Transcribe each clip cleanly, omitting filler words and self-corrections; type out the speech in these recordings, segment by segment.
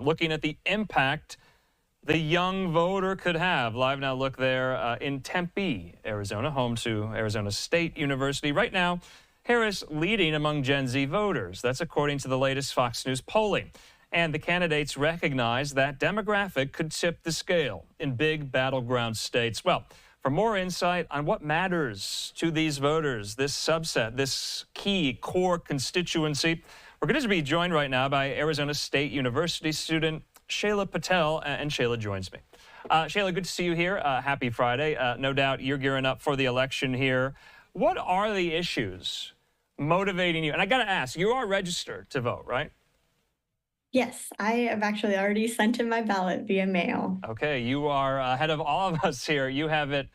looking at the impact the young voter could have. Live Now look there in Tempe, Arizona, home to Arizona State University. Right now, Harris leading among Gen Z voters. That's according to the latest Fox News polling. And the candidates recognize that demographic could tip the scale in big battleground states. Well, for more insight on what matters to these voters, this subset, this key core constituency, we're going to be joined right now by Arizona State University student Shaela Patel, and Shaela joins me. Shaela, good to see you here. Happy Friday. No doubt you're gearing up for the election here. What are the issues motivating you? And I got to ask, you are registered to vote, right? Yes, I have actually already sent in my ballot via mail. Okay, you are ahead of all of us here. You have it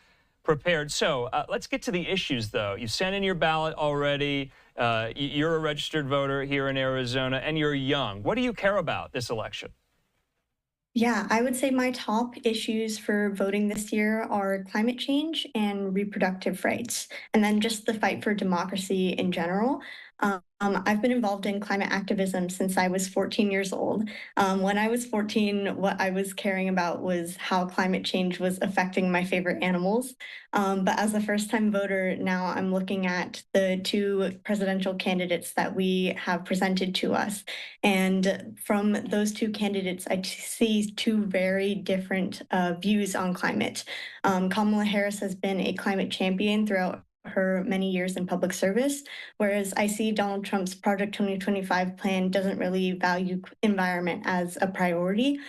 prepared. So let's get to the issues, though. You sent in your ballot already. You're a registered voter here in Arizona, and you're young. What do you care about this election? Yeah, I would say my top issues for voting this year are climate change and reproductive rights, and then just the fight for democracy in general. I've been involved in climate activism since I was 14 years old. When I was 14, what I was caring about was how climate change was affecting my favorite animals. But as a first-time voter, now I'm looking at the two presidential candidates that we have presented to us. And from those two candidates, I see two very different views on climate. Kamala Harris has been a climate champion throughout her many years in public service, whereas I see Donald Trump's Project 2025 plan doesn't really value environment as a priority.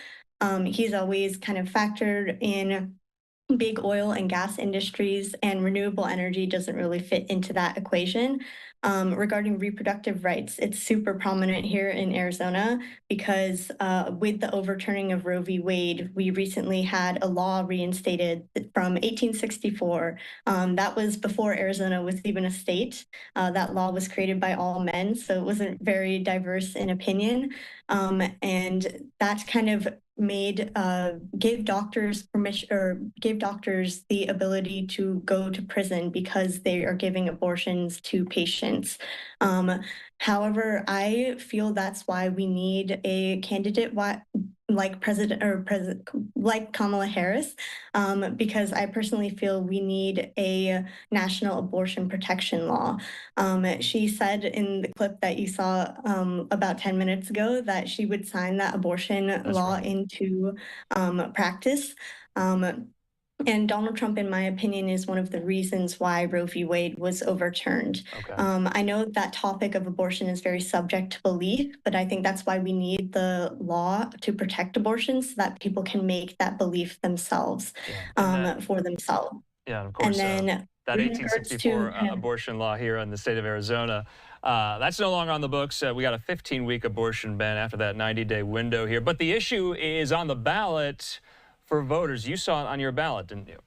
He's always kind of factored in big oil and gas industries, and renewable energy doesn't really fit into that equation. Regarding reproductive rights, it's super prominent here in Arizona because with the overturning of Roe v. Wade, we recently had a law reinstated from 1864. That was before Arizona was even a state. That law was created by all men, so it wasn't very diverse in opinion. And that kind of made gave doctors permission, or gave doctors the ability to go to prison because they are giving abortions to patients. However, I feel that's why we need a candidate like like Kamala Harris, because I personally feel we need a national abortion protection law. She said in the clip that you saw about 10 minutes ago that she would sign that abortion law into practice. And Donald Trump, in my opinion, is one of the reasons why Roe v. Wade was overturned. Okay. I know that topic of abortion is very subject to belief, but I think that's why we need the law to protect abortions so that people can make that belief themselves, for themselves. Yeah, of course. And then that 1864 abortion law here in the state of Arizona, that's no longer on the books. We got a 15-week abortion ban after that 90-day window here. But the issue is on the ballot for voters. You saw it on your ballot, didn't you?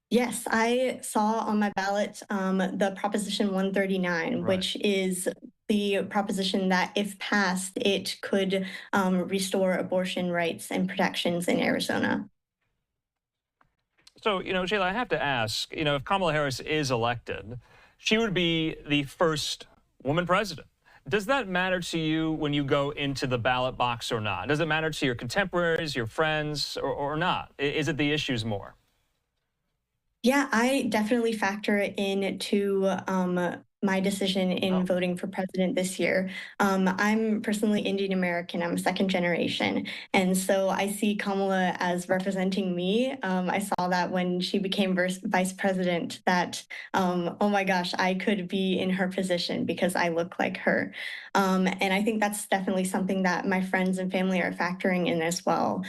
Yes, I saw on my ballot the Proposition 139, Right, which is the proposition that if passed, it could restore abortion rights and protections in Arizona. So, Shaela, I have to ask, if Kamala Harris is elected, she would be the first woman president. Does that matter to you when you go into the ballot box or not? Does it matter to your contemporaries, your friends, or not? Is it the issues more? Yeah, I definitely factor it into my decision in voting for president this year. I'm personally Indian American. I'm a second generation. And so I see Kamala as representing me. I saw that when she became vice president that, oh my gosh, I could be in her position because I look like her. And I think that's definitely something that my friends and family are factoring in as well.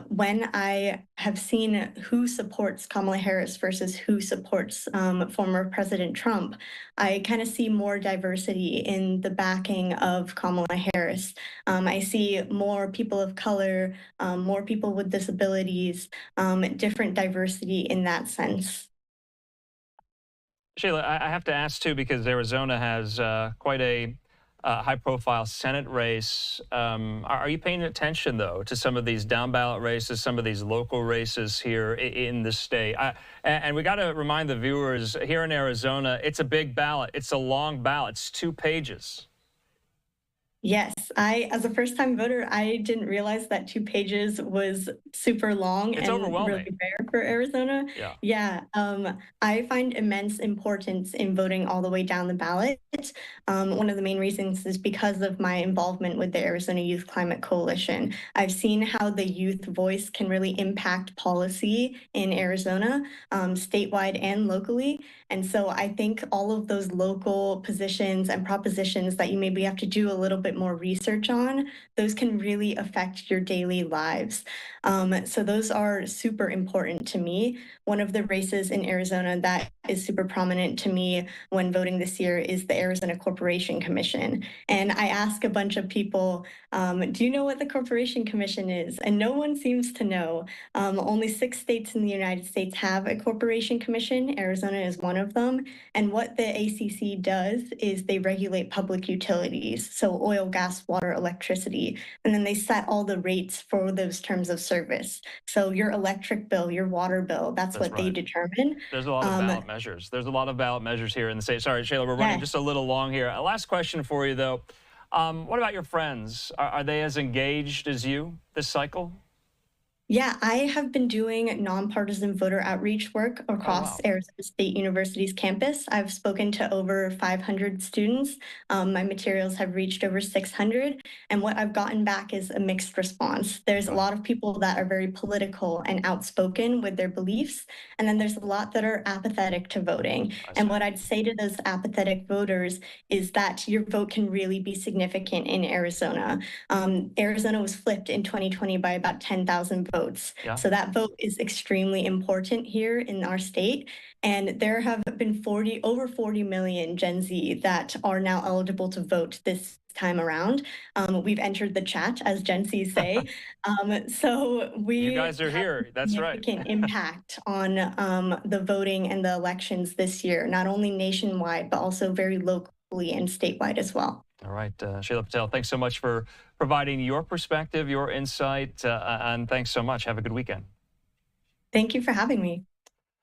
When I have seen who supports Kamala Harris versus who supports former President Trump, I kind of see more diversity in the backing of Kamala Harris. I see more people of color, more people with disabilities, different diversity in that sense. Shaela, I have to ask, too, because Arizona has quite a high-profile Senate race. Are you paying attention, though, to some of these down-ballot races, some of these local races here in the state? And we got to remind the viewers, here in Arizona, it's a big ballot. It's a long ballot. It's 2 pages. Yes, as a first-time voter, I didn't realize that 2 pages was super long It's and really overwhelming. rare for Arizona. Yeah, Yeah, I find immense importance in voting all the way down the ballot. One of the main reasons is because of my involvement with the Arizona Youth Climate Coalition. I've seen how the youth voice can really impact policy in Arizona, statewide and locally. And so I think all of those local positions and propositions that you maybe have to do a little bit more research on, those can really affect your daily lives. So those are super important to me. One of the races in Arizona that is super prominent to me when voting this year is the Arizona Corporation Commission. And I ask a bunch of people, do you know what the Corporation Commission is? And no one seems to know. Only 6 states in the United States have a corporation commission. Arizona is one of them. And what the ACC does is they regulate public utilities, so oil, gas, water, electricity, and then they set all the rates for those terms of service. So your electric bill, your water bill, that's that's what they right. determine. There's a lot of Um, ballot measures. There's a lot of ballot measures here in the state. Sorry, Shayla, we're running yeah, just a little long here. A last question for you, though. What about your friends? Are they as engaged as you this cycle? Yeah, I have been doing nonpartisan voter outreach work Oh, across wow. Arizona State University's campus. I've spoken to over 500 students. My materials have reached over 600, and what I've gotten back is a mixed response. There's a Okay, lot of people that are very political and outspoken with their beliefs, and then there's a lot that are apathetic to voting. I And see. what I'd say to those apathetic voters is that your vote can really be significant in Arizona. Arizona was flipped in 2020 by about 10,000 votes. Yeah. So that vote is extremely important here in our state. And there have been over 40 million Gen Z that are now eligible to vote this time around. We've entered the chat, as Gen Z say. So You we guys are have here. That's right. significant impact on the voting and the elections this year, not only nationwide, but also very locally and statewide as well. All right, Shaela Patel, thanks so much for providing your perspective, your insight, and thanks so much. Have a good weekend. Thank you for having me.